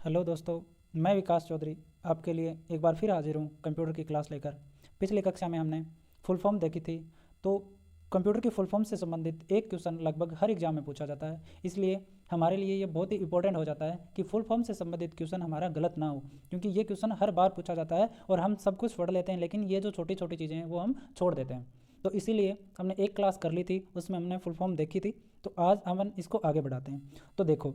Hello दोस्तों, मैं विकास चौधरी आपके लिए एक बार फिर हाजिर हूँ कंप्यूटर की क्लास लेकर। पिछली कक्षा में हमने फुल फॉर्म देखी थी। तो कंप्यूटर की फुल फॉर्म से संबंधित एक क्वेश्चन लगभग हर एग्जाम में पूछा जाता है, इसलिए हमारे लिए ये बहुत ही इंपॉर्टेंट हो जाता है कि फुल फॉर्म से संबंधित क्वेश्चन हमारा गलत ना हो, क्योंकि ये क्वेश्चन हर बार पूछा जाता है और हम सब कुछ पढ़ लेते हैं, लेकिन ये जो छोटी छोटी चीज़ें हैं वो हम छोड़ देते हैं। तो इसीलिए हमने एक क्लास कर ली थी, उसमें हमने फुल फॉर्म देखी थी। तो आज हम इसको आगे बढ़ाते हैं। तो देखो,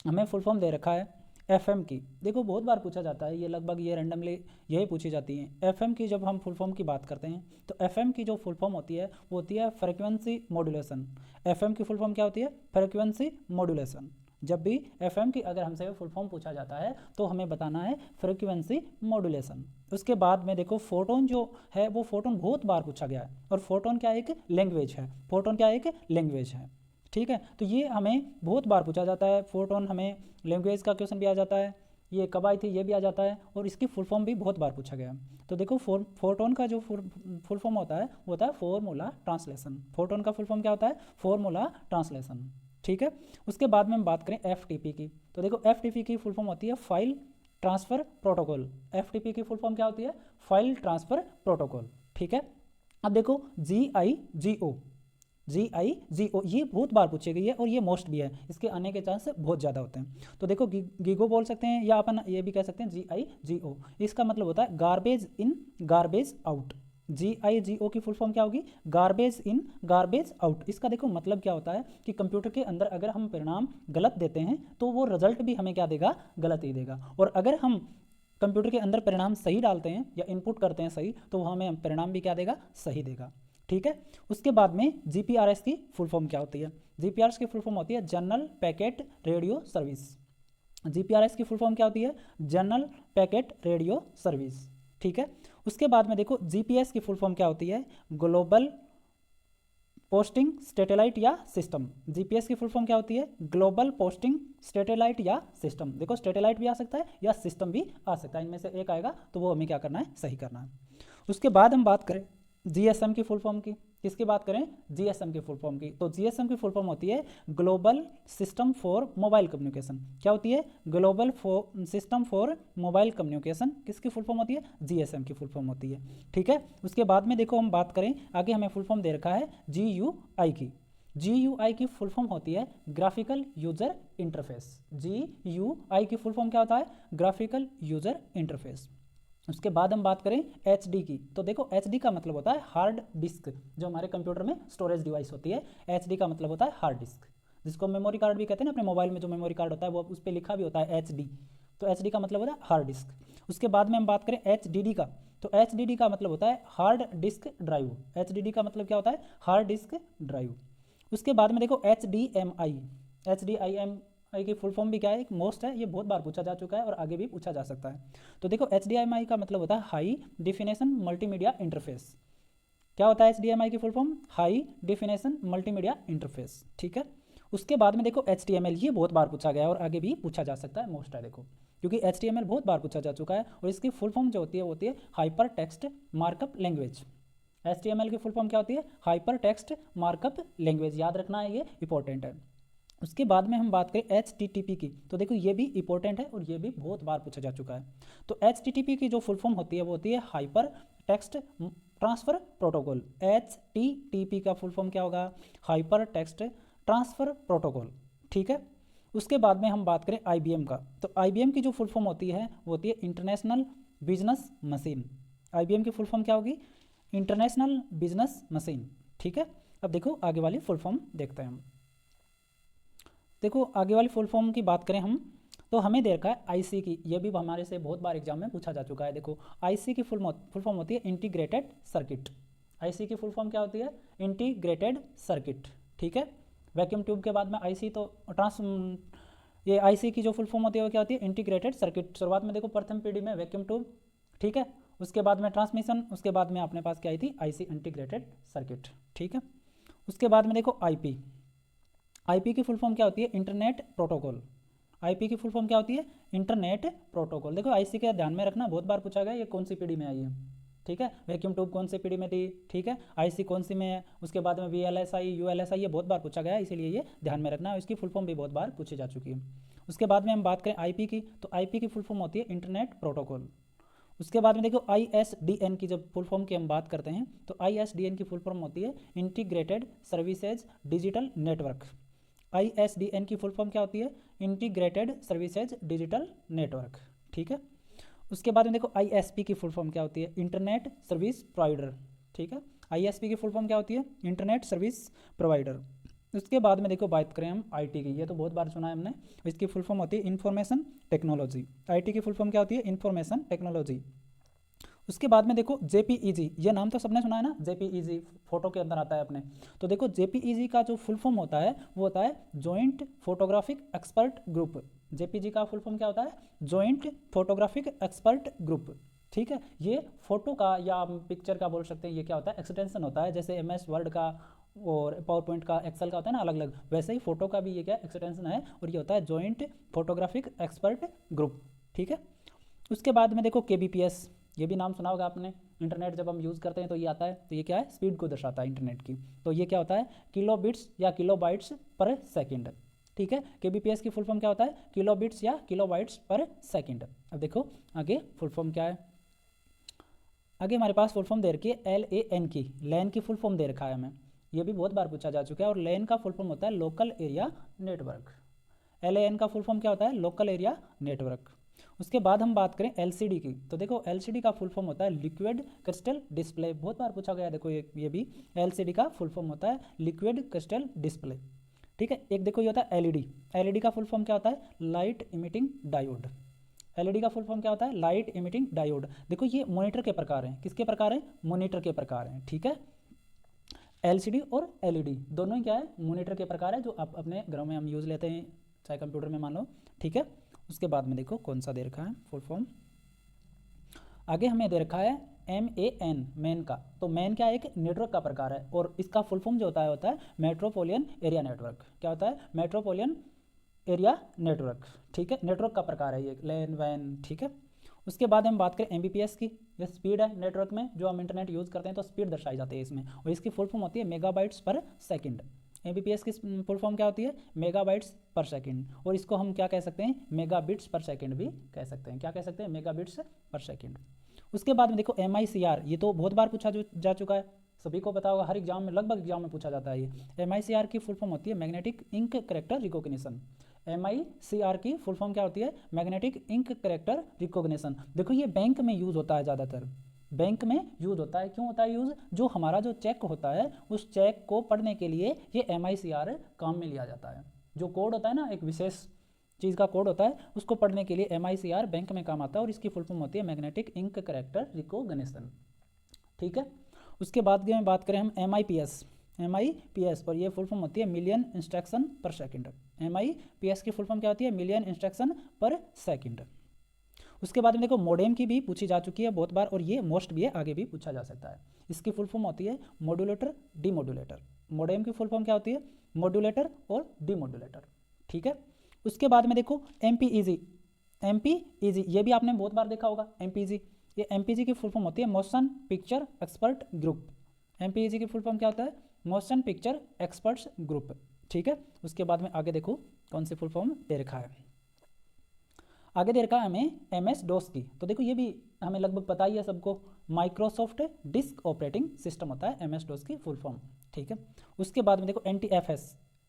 हमें फुल फॉर्म दे रखा है एफएम की। देखो, बहुत बार पूछा जाता है, ये लगभग ये रैंडमली यही पूछी जाती है। एफएम की जब हम फुल फॉर्म की बात करते हैं तो एफएम की जो फुल फॉर्म होती है वो होती है फ्रीक्वेंसी मॉड्यूलेशन। एफएम की फुल फॉर्म क्या होती है? Frequency modulation. जब भी एफएम की अगर हमसे फुल फॉर्म पूछा जाता है तो हमें बताना है फ्रीक्वेंसी मॉड्यूलेशन। उसके बाद में देखो, फोटोन जो है वो फोटोन बहुत बार पूछा गया है, और फोटोन क्या एक लैंग्वेज है। फोटोन क्या एक लैंग्वेज है, ठीक है। तो ये हमें बहुत बार पूछा जाता है। फोटोन हमें लैंग्वेज का क्वेश्चन भी आ जाता है, ये कब आई थी ये भी आ जाता है, और इसकी फुल फॉर्म भी बहुत बार पूछा गया है। तो देखो, फोटोन का जो फुल फॉर्म होता है वो होता है फॉर्मूला ट्रांसलेशन। फोटोन का फुल फॉर्म क्या होता है? फॉर्मूला ट्रांसलेशन, ठीक है। उसके बाद में हम बात करें एफटीपी की। तो देखो, एफटीपी की फुल फॉर्म होती है फाइल ट्रांसफ़र प्रोटोकॉल। एफटीपी की फुल फॉर्म क्या होती है? फाइल ट्रांसफ़र प्रोटोकॉल, ठीक है। अब देखो, जी आई जी ओ, ये बहुत बार पूछी गई है और ये मोस्ट भी है, इसके आने के चांस बहुत ज़्यादा होते हैं। तो देखो, गीगो बोल सकते हैं या अपन ये भी कह सकते हैं GIGO। इसका मतलब होता है garbage in garbage out. GIGO की फुल फॉर्म क्या होगी? Garbage in garbage out. इसका देखो मतलब क्या होता है कि कंप्यूटर के अंदर अगर हम परिणाम गलत देते हैं तो वो रिजल्ट भी हमें क्या देगा? गलत ही देगा। और अगर हम कंप्यूटर के अंदर परिणाम सही डालते हैं या इनपुट करते हैं सही, तो वो हमें परिणाम भी क्या देगा? सही देगा, ठीक है। उसके बाद में जीपीआरएस की फुल फॉर्म क्या होती है? जीपीआरएस की फुल फॉर्म होती है general packet radio service. GPRS की फुल फॉर्म क्या होती है? जनरल पैकेट रेडियो सर्विस, ठीक है। उसके बाद में देखो, जीपीएस की फुल फॉर्म क्या होती है? ग्लोबल पोस्टिंग सैटेलाइट या सिस्टम। जीपीएस की फुल फॉर्म क्या होती है? ग्लोबल पोस्टिंग सैटेलाइट या सिस्टम। देखो, सैटेलाइट भी आ सकता है या सिस्टम भी आ सकता है, इनमें से एक आएगा, तो वो हमें क्या करना है? सही करना है। उसके बाद हम बात करें जीएसएम की फुल फॉर्म की। किसकी बात करें? जीएसएम की फुल फॉर्म की। तो जीएसएम की फुल फॉर्म होती है global system for mobile communication. क्या होती है? Global system for mobile communication. किसकी फुल फॉर्म होती है? जीएसएम की फुल फॉर्म होती है, ठीक है। उसके बाद में देखो, हम बात करें आगे, हमें फुल फॉर्म दे रखा है GUI की। GUI की फुल फॉर्म होती है ग्राफिकल यूजर इंटरफेस। GUI की फुल फॉर्म क्या होता है? Graphical user interface. उसके बाद हम बात करें HD की। तो देखो, HD का मतलब होता है हार्ड डिस्क। जो हमारे कंप्यूटर में स्टोरेज डिवाइस होती है, HD का मतलब होता है हार्ड डिस्क, जिसको मेमोरी कार्ड भी कहते हैं ना। अपने मोबाइल में जो मेमोरी कार्ड होता है वो उस पर लिखा भी होता है HD। तो HD का मतलब होता है हार्ड डिस्क। उसके बाद में हम बात करें HDD का। तो HDD का मतलब होता है हार्ड डिस्क ड्राइव। HDD का मतलब क्या होता है? Hard disk drive. उसके बाद में देखो, HDMI की फुल फॉर्म भी क्या है? एक मोस्ट है, ये बहुत बार पूछा जा चुका है और आगे भी पूछा जा सकता है। तो देखो, HDMI का मतलब होता है हाई डिफिनेशन मल्टीमीडिया इंटरफेस। क्या होता है HDMI की full form? High definition multimedia interface, ठीक है। उसके बाद में देखो, HTML, ये बहुत बार पूछा गया है और आगे भी पूछा जा सकता है, मोस्ट है देखो, क्योंकि HTML बहुत बार पूछा जा चुका है। और इसकी फुल फॉर्म जो होती है वो होती है hyper text markup language. HTML की फुल फॉर्म क्या होती है? Hyper text markup language. याद रखना है, ये इंपॉर्टेंट है। उसके बाद में हम बात करें HTTP की। तो देखो, ये भी इंपॉर्टेंट है और ये भी बहुत बार पूछा जा चुका है। तो HTTP की जो फुल फॉर्म होती है वो होती है hyper text transfer protocol. HTTP का फुल फॉर्म क्या होगा? हाइपर टेक्स्ट ट्रांसफ़र प्रोटोकॉल, ठीक है। उसके बाद में हम बात करें IBM का। तो IBM की जो फुल फॉर्म होती है वो होती है इंटरनेशनल बिजनेस मशीन। IBM की फुल फॉर्म क्या होगी? इंटरनेशनल बिजनेस मशीन, ठीक है। अब देखो, आगे वाली फुल फॉर्म देखते हैं हम। देखो, आगे वाली फुल फॉर्म की बात करें हम, तो हमें दे रखा है IC की। ये भी हमारे से बहुत बार एग्जाम में पूछा जा चुका है। देखो, IC की फुल फॉर्म होती है इंटीग्रेटेड सर्किट। IC की फुल फॉर्म क्या होती है? इंटीग्रेटेड सर्किट, ठीक है। वैक्यूम ट्यूब के बाद में IC, तो ये IC की जो फुल फॉर्म होती है वो क्या होती है? Integrated circuit. शुरुआत में देखो, प्रथम पीढ़ी में वैक्यूम ट्यूब, ठीक है। उसके बाद में ट्रांसमिशन, उसके बाद में अपने पास क्या आई थी? IC इंटीग्रेटेड सर्किट, ठीक है। उसके बाद में देखो, IP की फुल फॉर्म क्या होती है? Internet protocol. IP की फुल फॉर्म क्या होती है? Internet protocol. देखो, IC का ध्यान में रखना, बहुत बार पूछा गया ये कौन सी पीढ़ी में आई है, ठीक है। वैक्यूम ट्यूब कौन सी पीढ़ी में थी, ठीक है। IC कौन सी में है, उसके बाद में VLSI ULSI, ये बहुत बार पूछा गया है, इसीलिए ये ध्यान में रखना है। इसकी फुल फॉर्म भी बहुत बार पूछी जा चुकी है। उसके बाद में हम बात करें आईपी की, तो आईपी की फुल फॉर्म होती है इंटरनेट प्रोटोकॉल। उसके बाद में देखो आईएसडीएन की जब फुल फॉर्म की हम बात करते हैं तो आईएसडीएन की फुल फॉर्म होती है integrated services digital network. ISDN की फुल फॉर्म क्या होती है? Integrated services digital network. ठीक है। उसके बाद में देखो आईएसपी की फुल फॉर्म क्या होती है? Internet service provider. ठीक है। आईएसपी की फुल फॉर्म क्या होती है? Internet service provider. उसके बाद में देखो बात करें हम आईटी की, ये तो बहुत बार सुना है हमने, इसकी फुल फॉर्म होती है इंफॉर्मेशन टेक्नोलॉजी। आईटी की फुल फॉर्म क्या होती है? Information technology. उसके बाद में देखो जेपीईजी, ये नाम तो सबने सुना है ना, जेपीईजी फोटो के अंदर आता है अपने। तो देखो जेपीईजी का जो फुल फॉर्म होता है वो होता है joint photographic expert group. JPG का फुल फॉर्म क्या होता है? Joint photographic expert group. ठीक है। ये फोटो का या पिक्चर का बोल सकते हैं, ये क्या होता है? एक्सटेंशन होता है। जैसे एमएस वर्ड का और पावर पॉइंट का, एक्सेल का होता है ना अलग अलग, वैसे ही फोटो का भी ये क्या एक्सटेंशन है, और ये होता है जॉइंट फोटोग्राफिक एक्सपर्ट ग्रुप। ठीक है। उसके बाद में देखो केबीपीएस, ये भी नाम सुना होगा आपने। इंटरनेट जब हम यूज़ करते हैं तो ये आता है, तो ये क्या है? स्पीड को दर्शाता है इंटरनेट की। तो ये क्या होता है? किलो बिट्स या किलो बाइट्स पर सेकेंड। ठीक है। केबीपीएस की फुल फॉर्म क्या होता है? किलो बिट्स या किलो बाइट्स पर सेकेंड। अब देखो आगे फुल फॉर्म क्या है। आगे हमारे पास फुल फॉर्म दे रखी है LAN की, लैन की फुल फॉर्म दे रखा है हमें, ये भी बहुत बार पूछा जा चुका है। और लैन का फुल फॉर्म होता है लोकल एरिया नेटवर्क। LAN का फुल फॉर्म क्या होता है? Local area network. उसके बाद हम बात करें LCD की, तो देखो LCD का फुल फॉर्म होता है लिक्विड क्रिस्टल डिस्प्ले। बहुत बार पूछा गया है, देखो ये भी LCD का फुल फॉर्म होता है लिक्विड क्रिस्टल डिस्प्ले। ठीक है। एक देखो ये होता है LED। LED का फुल फॉर्म क्या होता है? Light emitting diode. LED का फुल फॉर्म क्या होता है? Light emitting diode. देखो ये मॉनिटर के प्रकार हैं। किसके प्रकार हैं? मॉनिटर के प्रकार हैं। ठीक है। LCD और LED दोनों ही क्या है? मॉनिटर के प्रकार है, जो आप अपने घरों में हम यूज़ लेते हैं, चाहे कंप्यूटर में मान लो। ठीक है। उसके बाद में देखो कौन सा दे रखा है फुल फॉर्म। आगे हमें दे रखा है MAN, मैन का। तो मैन क्या है? एक नेटवर्क का प्रकार है, और इसका फुल फॉर्म जो होता है मेट्रोपोलियन एरिया नेटवर्क। क्या होता है? Metropolitan area network. ठीक है। नेटवर्क का प्रकार है ये, लैन वैन। ठीक है। उसके बाद हम बात करें MBPS की, ये स्पीड है नेटवर्क में, जो हम इंटरनेट यूज़ करते हैं तो स्पीड दर्शाई जाती है इसमें, और इसकी फुल फॉर्म होती है मेगाबाइट्स पर सेकंड। MBPS की फुल फॉर्म क्या होती है? मेगाबाइट्स पर सेकंड। और इसको हम क्या कह सकते हैं? मेगाबिट्स पर सेकंड भी कह सकते हैं। क्या कह सकते हैं? मेगाबिट्स पर सेकंड। उसके बाद में देखो MICR, ये तो बहुत बार पूछा जा चुका है, सभी को पता होगा, हर एग्जाम में, लगभग एग्जाम में पूछा जाता है ये। MICR की फुल फॉर्म होती है magnetic ink character recognition. MICR की फुल फॉर्म क्या होती है? Magnetic ink character recognition. देखो ये बैंक में यूज़ होता है, ज़्यादातर बैंक में यूज़ होता है। क्यों होता है यूज़? जो हमारा जो चेक होता है उस चेक को पढ़ने के लिए ये MICR काम में लिया जाता है। जो कोड होता है ना, एक विशेष चीज़ का कोड होता है, उसको पढ़ने के लिए MICR बैंक में काम आता है, और इसकी फुल फॉर्म होती है मैग्नेटिक इंक करेक्टर रिकॉग्निशन। ठीक है। उसके बाद में बात करें हम MIPS पर, ये फुल फॉर्म होती है मिलियन इंस्ट्रक्शन पर सेकंड। MIPS की फुल फॉर्म क्या होती है? मिलियन इंस्ट्रक्शन पर सेकंड। उसके बाद में देखो मोडेम की भी पूछी जा चुकी है बहुत बार, और ये मोस्ट भी है, आगे भी पूछा जा सकता है। इसकी फुल फॉर्म होती है मॉड्यूलेटर डीमॉड्यूलेटर। मोडेम की फुल फॉर्म क्या होती है? मॉड्यूलेटर और डीमॉड्यूलेटर। ठीक है। उसके बाद में देखो MPEG, ये भी आपने बहुत बार देखा होगा MPEG। ये MPEG की फुल फॉर्म होती है motion picture expert group. MPEG की फुल फॉर्म क्या होता है? Motion picture experts group. ठीक है। उसके बाद में आगे देखो कौन सी फुल फॉर्म दे रखा है। आगे दे रखा है हमें MS-DOS की, तो देखो ये भी हमें लगभग पता ही है सबको, माइक्रोसॉफ्ट डिस्क ऑपरेटिंग सिस्टम होता है MS-DOS की फुल फॉर्म। ठीक है। उसके बाद में देखो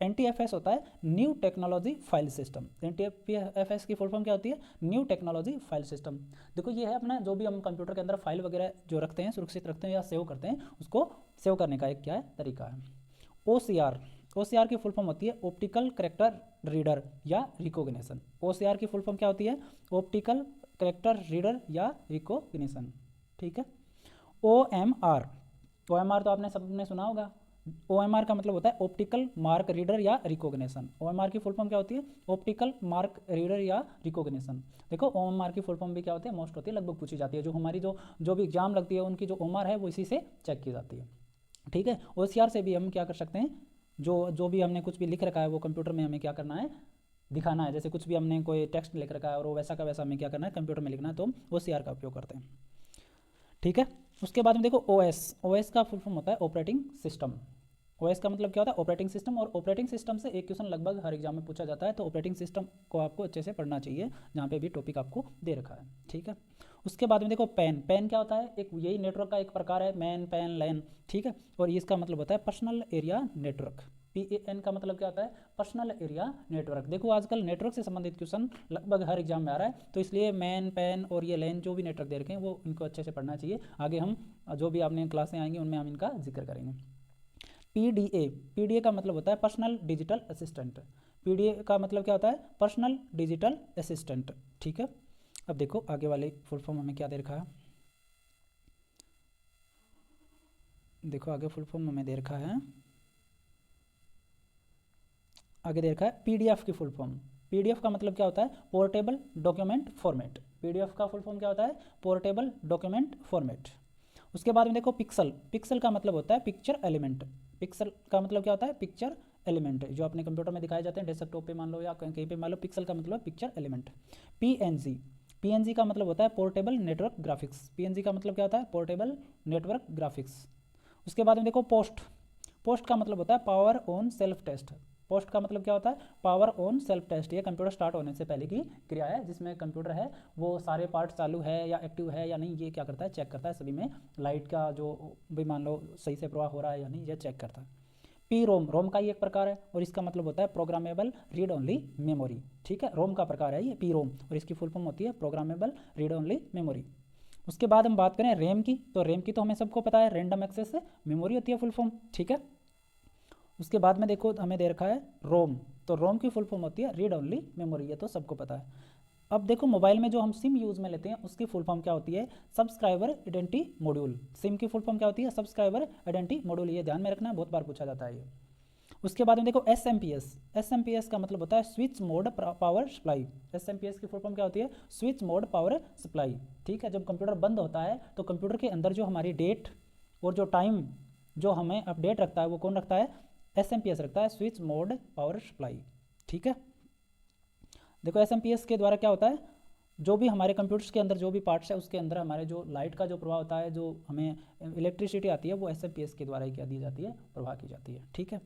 NTFS होता है new technology file system. NTFS की फुल फॉर्म क्या होती है? New technology file system. देखो ये है अपना, जो भी हम कंप्यूटर के अंदर फाइल वगैरह जो रखते हैं, सुरक्षित रखते हैं या सेव करते हैं, उसको सेव करने का एक क्या है? तरीका है। OCR की फुल फॉर्म होती है ऑप्टिकल कैरेक्टर रीडर या रिकॉग्निशन। OCR की फुल फॉर्म क्या होती है? ऑप्टिकल कैरेक्टर रीडर या रिकॉग्निशन। ठीक है। OMR तो आपने सबने सुना होगा। OMR का मतलब होता है ऑप्टिकल मार्क रीडर या रिकॉग्निशन। OMR की फुल फॉर्म क्या होती है? ऑप्टिकल मार्क रीडर या रिकॉग्निशन। देखो OMR की फुल फॉर्म भी क्या होती है? मोस्ट होती है, लगभग पूछी जाती है। जो हमारी जो भी एग्जाम लगती है उनकी जो OMR है वो इसी से चेक की जाती है। ठीक है। OCR से भी हम क्या कर सकते हैं? जो भी हमने कुछ भी लिख रखा है वो कंप्यूटर में हमें क्या करना है? दिखाना है। जैसे कुछ भी हमने कोई टेक्स्ट लिख रखा है और वो वैसा का वैसा हमें क्या करना है? कंप्यूटर में लिखना है, तो हम OCR का उपयोग करते हैं। ठीक है। उसके बाद में देखो OS का फुल फॉर्म होता है ऑपरेटिंग सिस्टम। ओएस का मतलब क्या होता है? Operating system. और ऑपरेटिंग सिस्टम से एक क्वेश्चन लगभग हर एग्जाम में पूछा जाता है, तो ऑपरेटिंग सिस्टम को आपको अच्छे से पढ़ना चाहिए, जहाँ पे भी टॉपिक आपको दे रखा है, ठीक है। उसके बाद में देखो पैन। पैन क्या होता है? एक यही नेटवर्क का एक प्रकार है, मैन, पैन, लैन, ठीक है। और इसका मतलब होता है पर्सनल एरिया नेटवर्क। PAN का मतलब क्या होता है? Personal area network. देखो आजकल नेटवर्क से संबंधित क्वेश्चन लगभग हर एग्जाम में आ रहा है, तो इसलिए मैन, पैन और ये लैन जो भी नेटवर्क दे रखे हैं वो इनको अच्छे से पढ़ना चाहिए। आगे हम जो भी आपने क्लासें आएंगी उनमें हम इनका जिक्र करेंगे। PDA का मतलब होता है पर्सनल डिजिटल असिस्टेंट। PDA का मतलब क्या होता है? पर्सनल डिजिटल असिस्टेंट, ठीक है। अब देखो आगे वाले फुल फॉर्म हमें क्या दे रखा है। देखो आगे फुल फॉर्म हमें दे रखा है, आगे दे रखा है PDF की फुल फॉर्म। PDF का मतलब क्या होता है? Portable document format. PDF का फुल फॉर्म क्या होता है? Portable document format. उसके बाद में देखो पिक्सल। पिक्सल का मतलब होता है पिक्चर एलिमेंट। पिक्सल का मतलब क्या होता है? पिक्चर एलिमेंट, जो अपने कंप्यूटर में दिखाए जाते हैं, डेस्कटॉप पे मान लो या कहीं पे मान लो। पिक्सल का मतलब पिक्चर एलिमेंट। PNG का मतलब होता है पोर्टेबल नेटवर्क ग्राफिक्स। PNG का मतलब क्या होता है? Portable network graphics. उसके बाद में देखो पोस्ट। पोस्ट का मतलब होता है power on self test. POST का मतलब क्या होता है? Power on self test. ये कंप्यूटर स्टार्ट होने से पहले की क्रिया है, जिसमें कंप्यूटर है वो सारे पार्ट चालू है या एक्टिव है या नहीं, ये क्या करता है? चेक करता है। सभी में लाइट का जो भी मान लो सही से प्रवाह हो रहा है या नहीं, ये चेक करता है। रोम। रोम का ही एक प्रकार है और इसका मतलब होता है प्रोग्रामेबल रीड ओनली मेमोरी, ठीक है। रोम का प्रकार है ये रोम, और इसकी फुल फॉर्म होती है प्रोग्रामेबल रीड ओनली मेमोरी। उसके बाद हम बात करें रैम की, तो रैम की तो हमें सबको पता है, रैंडम एक्सेस मेमोरी होती है फुल फॉर्म, ठीक है। उसके बाद में देखो हमें दे रखा है रोम, तो रोम की फुल फॉर्म होती है रीड ओनली मेमोरी, ये तो सबको पता है। अब देखो मोबाइल में जो हम सिम यूज़ में लेते हैं उसकी फुल फॉर्म क्या होती है? Subscriber identity module. सिम की फुल फॉर्म क्या होती है? Subscriber identity module. ये ध्यान में रखना है, बहुत बार पूछा जाता है ये। उसके बाद में देखो एस एम पी एस का मतलब होता है switch mode power supply. S की फुल फॉर्म क्या होती है? स्विच मोड पावर सप्लाई, ठीक है। जब कंप्यूटर बंद होता है तो कंप्यूटर के अंदर जो हमारी डेट और जो टाइम जो हमें अपडेट रखता है वो कौन रखता है? एस रखता है, स्विच मोड पावर सप्लाई, ठीक है। देखो एस के द्वारा क्या होता है? जो भी हमारे कंप्यूटर्स के अंदर जो भी पार्ट्स है उसके अंदर हमारे जो लाइट का जो प्रवाह होता है, जो हमें इलेक्ट्रिसिटी आती है, वो एस के द्वारा ही क्या दी जाती है? प्रवाह की जाती है, ठीक है।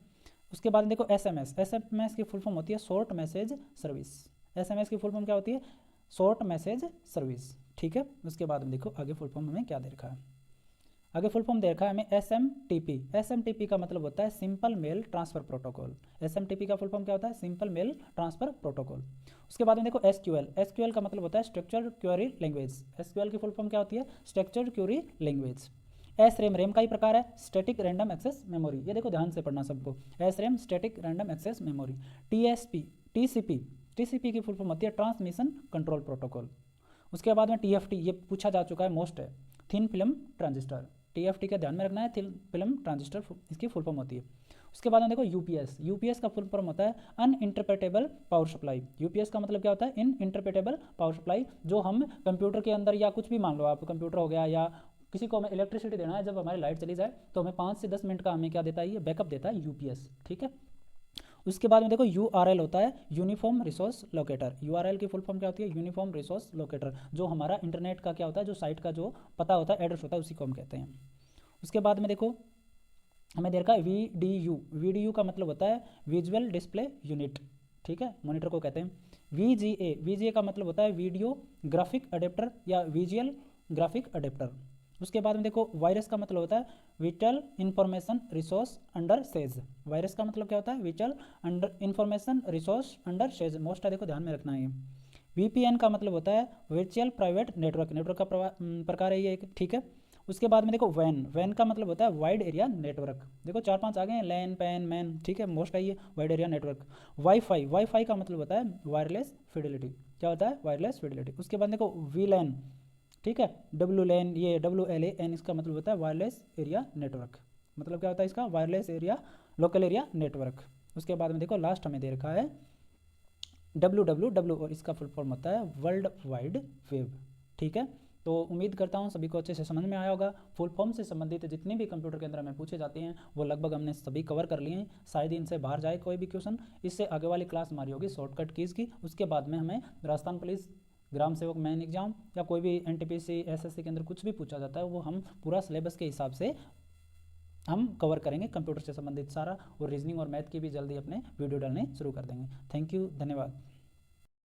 उसके बाद देखो एस की फुल फॉर्म होती है शॉर्ट मैसेज सर्विस। एस की फुल फॉर्म क्या होती है? शॉर्ट मैसेज सर्विस, ठीक है। उसके बाद में देखो आगे फुल फॉर्म हमें क्या दे रखा है। आगे फुल फॉर्म दे रखा है हमें SMTP का मतलब होता है simple mail transfer protocol. SMTP का फुल फॉर्म क्या होता है? Simple mail transfer protocol. उसके बाद में देखो SQL का मतलब होता है स्ट्रक्चर्ड क्वेरी लैंग्वेज। SQL की फुल फॉर्म क्या होती है? Structured query language. रेम का ही प्रकार है, स्टैटिक रैंडम एक्सेस मेमोरी। ये देखो ध्यान से पढ़ना सबको, RAM static random access memory. TCP की फुल फॉर्म होती है ट्रांसमिशन कंट्रोल प्रोटोकॉल। उसके बाद में TFT, ये पूछा जा चुका है, मोस्ट है, थिन फिल्म ट्रांजिस्टर। TFT का ध्यान में रखना है, थिन फिल्म ट्रांजिस्टर इसकी फुल फॉर्म होती है। उसके बाद में देखो यूपीएस का फुल फॉर्म होता है अनइंटरप्रेटेबल पावर सप्लाई। यूपीएस का मतलब क्या होता है? इन इंटरप्रेटेबल पावर सप्लाई। जो हम कंप्यूटर के अंदर या कुछ भी मान लो आप, कंप्यूटर हो गया या किसी को हमें इलेक्ट्रिसिटी देना है, जब हमारी लाइट चली जाए तो हमें 5 से 10 मिनट का हमें क्या देता है? ये बैकअप देता है यूपीएस, ठीक है। उसके बाद में देखो URL होता है यूनिफॉर्म रिसोर्स लोकेटर। URL की फुल फॉर्म क्या होती है? Uniform resource locator. जो हमारा इंटरनेट का क्या होता है? जो साइट का जो पता होता है, एड्रेस होता है, उसी को हम कहते हैं। उसके बाद में देखो हमें दे रखा है VDU का मतलब होता है विजुअल डिस्प्ले यूनिट, ठीक है, मॉनिटर को कहते हैं। VGA का मतलब होता है वीडियो ग्राफिक अडेप्टर या विजुअल ग्राफिक अडेप्टर। उसके बाद में देखो वायरस का मतलब होता है virtual information resource under siege. Virus का मतलब क्या होता है? Virtual under information resource under siege, most है, देखो ध्यान में रखना है ये। VPN का मतलब होता है वर्चुअल प्राइवेट नेटवर्क का प्रकार है ये एक, ठीक है। उसके बाद में देखो वैन का मतलब होता है वाइड एरिया नेटवर्क। देखो 4-5 आ गए हैं, लैन, पैन, मैन, ठीक है, मोस्ट है ये वाइड एरिया नेटवर्क। वाईफाई का मतलब होता है वायरलेस फिडेलिटी। क्या होता है? Wireless Fidelity. उसके बाद देखो VLAN, ठीक है, WLAN, ये WLAN इसका मतलब होता है वायरलेस एरिया नेटवर्क। मतलब क्या होता है इसका? Wireless area local area network. उसके बाद में देखो लास्ट हमें दे रखा है WWW, और इसका फुल फॉर्म होता है वर्ल्ड वाइड वेब, ठीक है। तो उम्मीद करता हूँ सभी को अच्छे से समझ में आया होगा। फुल फॉर्म से संबंधित जितने भी कंप्यूटर के अंदर हमें पूछे जाते हैं वो लगभग हमने सभी कवर कर लिए हैं। शायद इनसे बाहर जाए कोई भी क्वेश्चन। इससे आगे वाली क्लास हमारी होगी शॉर्टकट कीज़ की। उसके बाद में हमें राजस्थान पुलिस ग्राम सेवक मेन एग्जाम या कोई भी NTPC SSC के अंदर कुछ भी पूछा जाता है वो हम पूरा सिलेबस के हिसाब से हम कवर करेंगे कंप्यूटर से संबंधित सारा, और रीजनिंग और मैथ की भी जल्दी अपने वीडियो डालने शुरू कर देंगे। थैंक यू, धन्यवाद।